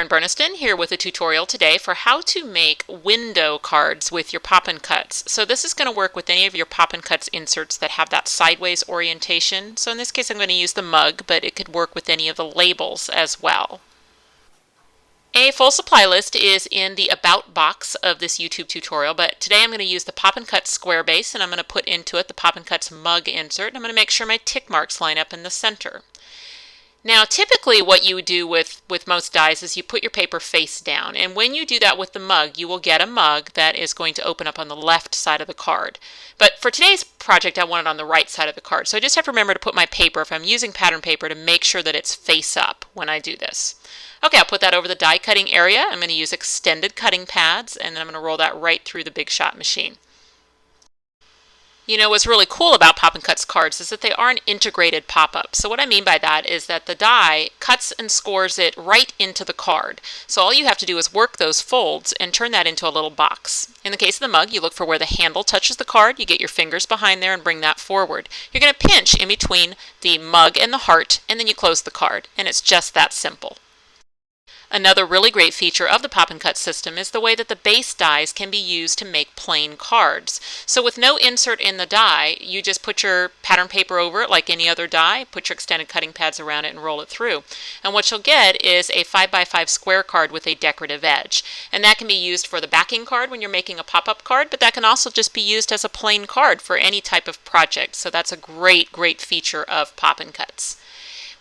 Berniston here with a tutorial today for how to make window cards with your Poppin' Cuts. So this is going to work with any of your Poppin' Cuts inserts that have that sideways orientation. So in this case I'm going to use the mug, but it could work with any of the labels as well. A full supply list is in the About box of this YouTube tutorial, but today I'm going to use the Poppin' Cuts square base and I'm going to put into it the Poppin' Cuts mug insert, and I'm going to make sure my tick marks line up in the center. Now typically what you do with most dies is you put your paper face down, and when you do that with the mug you will get a mug that is going to open up on the left side of the card. But for today's project I want it on the right side of the card, so I just have to remember to put my paper, if I'm using pattern paper, to make sure that it's face up when I do this. Okay, I'll put that over the die cutting area. I'm going to use extended cutting pads, and then I'm going to roll that right through the Big Shot machine. You know, what's really cool about Poppin' Cuts cards is that they are an integrated pop-up. So what I mean by that is that the die cuts and scores it right into the card. So all you have to do is work those folds and turn that into a little box. In the case of the mug, you look for where the handle touches the card, you get your fingers behind there and bring that forward. You're going to pinch in between the mug and the heart, and then you close the card. And it's just that simple. Another really great feature of the Poppin' Cut system is the way that the base dies can be used to make plain cards. So with no insert in the die, you just put your pattern paper over it like any other die, put your extended cutting pads around it and roll it through. And what you'll get is a 5x5 square card with a decorative edge. And that can be used for the backing card when you're making a pop-up card, but that can also just be used as a plain card for any type of project. So that's a great feature of Poppin' Cuts.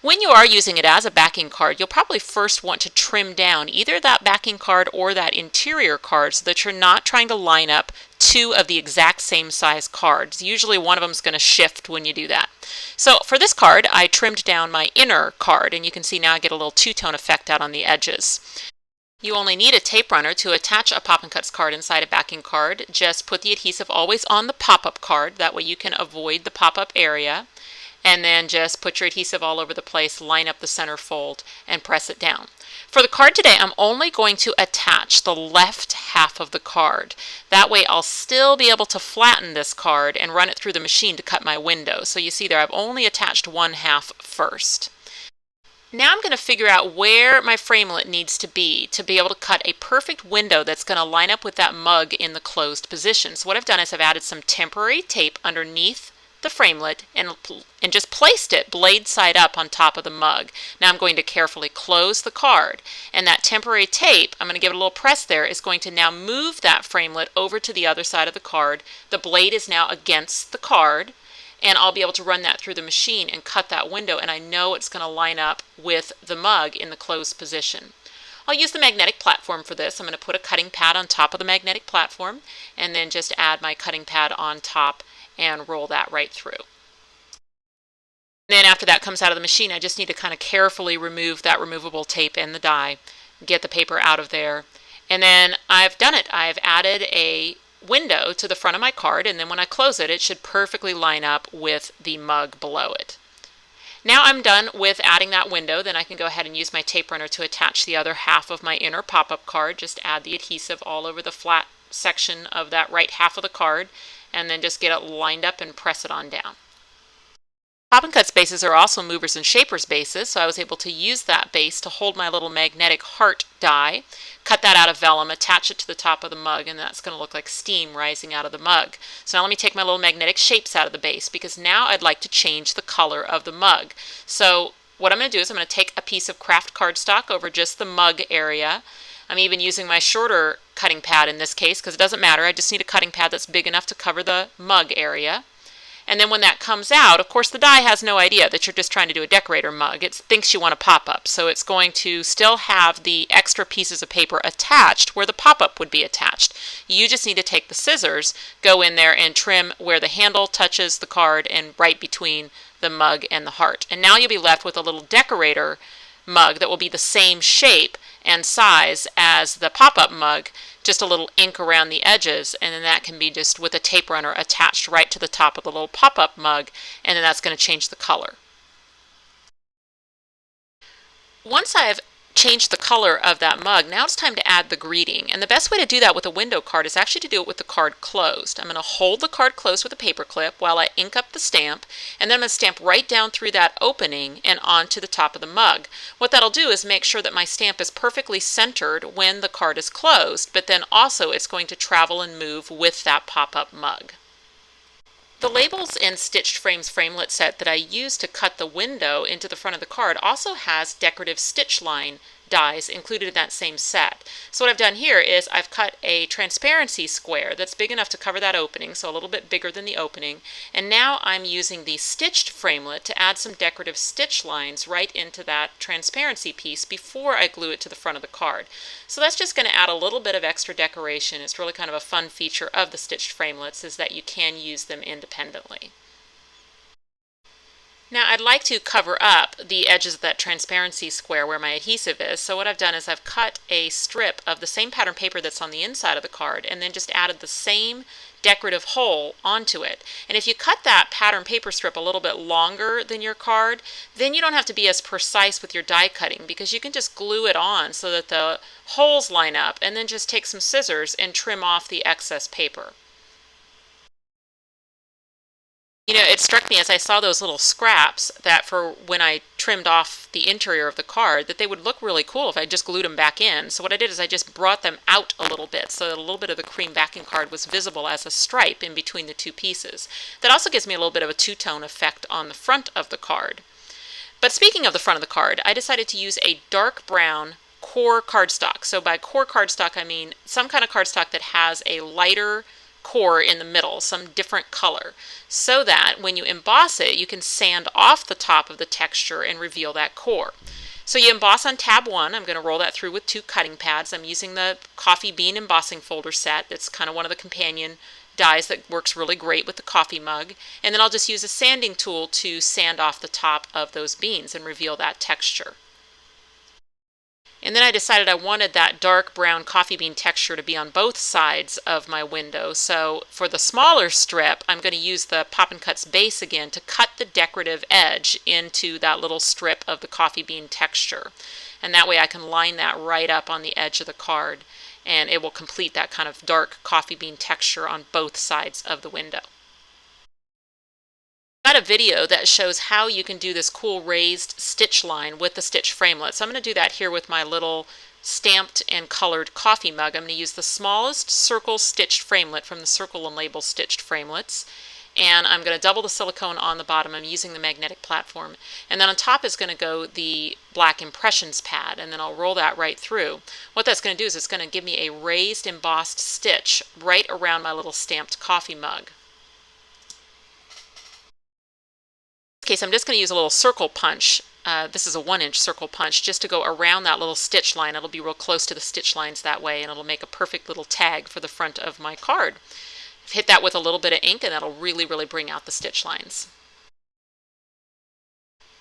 When you are using it as a backing card, you'll probably first want to trim down either that backing card or that interior card so that you're not trying to line up two of the exact same size cards. Usually one of them is going to shift when you do that. So for this card, I trimmed down my inner card, and you can see now I get a little two-tone effect out on the edges. You only need a tape runner to attach a Poppin' Cuts card inside a backing card. Just put the adhesive always on the pop-up card, that way you can avoid the pop-up area. And then just put your adhesive all over the place, line up the center fold, and press it down. For the card today, I'm only going to attach the left half of the card. That way I'll still be able to flatten this card and run it through the machine to cut my window. So you see there, I've only attached one half first. Now I'm going to figure out where my framelit needs to be able to cut a perfect window that's going to line up with that mug in the closed position. So what I've done is I've added some temporary tape underneath the framelit and just placed it blade side up on top of the mug. Now I'm going to carefully close the card, and that temporary tape, I'm going to give it a little press there, is going to now move that framelit over to the other side of the card. The blade is now against the card, and I'll be able to run that through the machine and cut that window, and I know it's going to line up with the mug in the closed position. I'll use the magnetic platform for this. I'm going to put a cutting pad on top of the magnetic platform and then just add my cutting pad on top and roll that right through. Then after that comes out of the machine, I just need to kind of carefully remove that removable tape and the die, get the paper out of there, and then I've done it. I've added a window to the front of my card, and then when I close it, it should perfectly line up with the mug below it. Now I'm done with adding that window, then I can go ahead and use my tape runner to attach the other half of my inner pop-up card. Just add the adhesive all over the flat section of that right half of the card, and then just get it lined up and press it on down. Poppin' Cuts bases are also movers and shapers bases, so I was able to use that base to hold my little magnetic heart die, cut that out of vellum, attach it to the top of the mug, and that's going to look like steam rising out of the mug. So now let me take my little magnetic shapes out of the base, because now I'd like to change the color of the mug. So what I'm going to do is I'm going to take a piece of craft cardstock over just the mug area. I'm even using my shorter cutting pad in this case because it doesn't matter. I just need a cutting pad that's big enough to cover the mug area. And then when that comes out, of course the die has no idea that you're just trying to do a decorator mug. It thinks you want a pop-up, so it's going to still have the extra pieces of paper attached where the pop-up would be attached. You just need to take the scissors, go in there and trim where the handle touches the card and right between the mug and the heart. And now you'll be left with a little decorator mug that will be the same shape and size as the pop-up mug, just a little ink around the edges, and then that can be just with a tape runner attached right to the top of the little pop-up mug, and then that's going to change the color. Once I've change the color of that mug. Now it's time to add the greeting. And the best way to do that with a window card is actually to do it with the card closed. I'm going to hold the card closed with a paper clip while I ink up the stamp, and then I'm going to stamp right down through that opening and onto the top of the mug. What that'll do is make sure that my stamp is perfectly centered when the card is closed, but then also it's going to travel and move with that pop-up mug. The labels and stitched frames framelit set that I used to cut the window into the front of the card also has decorative stitch line dies included in that same set. So what I've done here is I've cut a transparency square that's big enough to cover that opening, so a little bit bigger than the opening, and now I'm using the stitched framelit to add some decorative stitch lines right into that transparency piece before I glue it to the front of the card. So that's just going to add a little bit of extra decoration. It's really kind of a fun feature of the stitched framelits is that you can use them independently. Now I'd like to cover up the edges of that transparency square where my adhesive is, so what I've done is I've cut a strip of the same pattern paper that's on the inside of the card and then just added the same decorative hole onto it. And if you cut that pattern paper strip a little bit longer than your card, then you don't have to be as precise with your die cutting because you can just glue it on so that the holes line up and then just take some scissors and trim off the excess paper. You know, it struck me as I saw those little scraps that for when I trimmed off the interior of the card that they would look really cool if I just glued them back in. So what I did is I just brought them out a little bit so that a little bit of the cream backing card was visible as a stripe in between the two pieces. That also gives me a little bit of a two-tone effect on the front of the card. But speaking of the front of the card, I decided to use a dark brown core cardstock. So by core cardstock, I mean some kind of cardstock that has a lighter core in the middle, some different color, so that when you emboss it, you can sand off the top of the texture and reveal that core. So you emboss on tab 1. I'm going to roll that through with 2 cutting pads. I'm using the Coffee Bean embossing folder set. That's kind of one of the companion dies that works really great with the coffee mug. And then I'll just use a sanding tool to sand off the top of those beans and reveal that texture. And then I decided I wanted that dark brown coffee bean texture to be on both sides of my window. So for the smaller strip, I'm going to use the Poppin' Cuts base again to cut the decorative edge into that little strip of the coffee bean texture. And that way I can line that right up on the edge of the card, and it will complete that kind of dark coffee bean texture on both sides of the window. Got a video that shows how you can do this cool raised stitch line with the stitch framelit. So I'm going to do that here with my little stamped and colored coffee mug. I'm going to use the smallest circle stitched framelit from the Circle and Label stitched framelits. And I'm going to double the silicone on the bottom. I'm using the magnetic platform. And then on top is going to go the black impressions pad, and then I'll roll that right through. What that's going to do is it's going to give me a raised embossed stitch right around my little stamped coffee mug. Case, I'm just going to use a little circle punch. This is a 1-inch circle punch just to go around that little stitch line. It'll be real close to the stitch lines that way, and it'll make a perfect little tag for the front of my card. I've hit that with a little bit of ink, and that'll really bring out the stitch lines.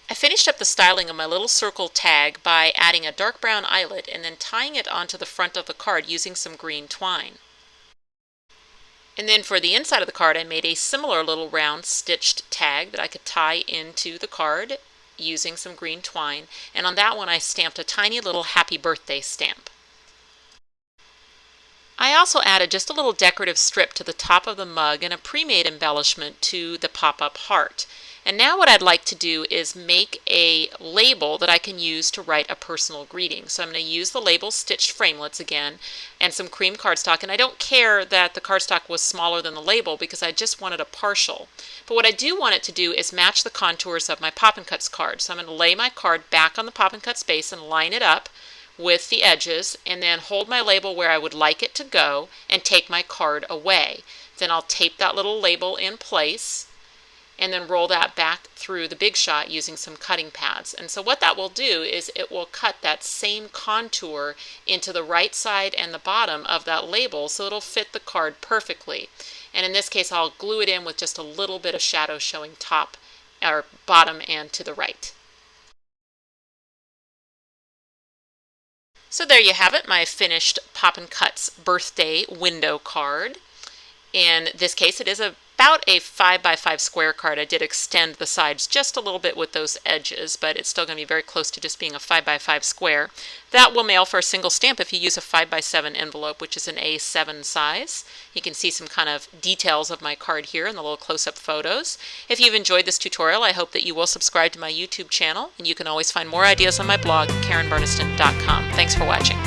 I finished up the styling of my little circle tag by adding a dark brown eyelet and then tying it onto the front of the card using some green twine. And then for the inside of the card, I made a similar little round stitched tag that I could tie into the card using some green twine. And on that one, I stamped a tiny little happy birthday stamp. I also added just a little decorative strip to the top of the mug and a pre-made embellishment to the pop-up heart. And now what I'd like to do is make a label that I can use to write a personal greeting. So I'm going to use the label stitched framelits again and some cream cardstock. And I don't care that the cardstock was smaller than the label because I just wanted a partial. But what I do want it to do is match the contours of my Poppin' Cuts card. So I'm going to lay my card back on the Poppin' Cuts base and line it up with the edges and then hold my label where I would like it to go and take my card away. Then I'll tape that little label in place and then roll that back through the Big Shot using some cutting pads. And so what that will do is it will cut that same contour into the right side and the bottom of that label so it'll fit the card perfectly. And in this case, I'll glue it in with just a little bit of shadow showing top or bottom and to the right. So there you have it, my finished Poppin' Cuts birthday window card. In this case, it is a about a 5x5 square card. I did extend the sides just a little bit with those edges, but it's still going to be very close to just being a 5x5 square. That will mail for a single stamp if you use a 5x7 envelope, which is an A7 size. You can see some kind of details of my card here in the little close-up photos. If you've enjoyed this tutorial, I hope that you will subscribe to my YouTube channel, and you can always find more ideas on my blog, KarenBurniston.com. Thanks for watching.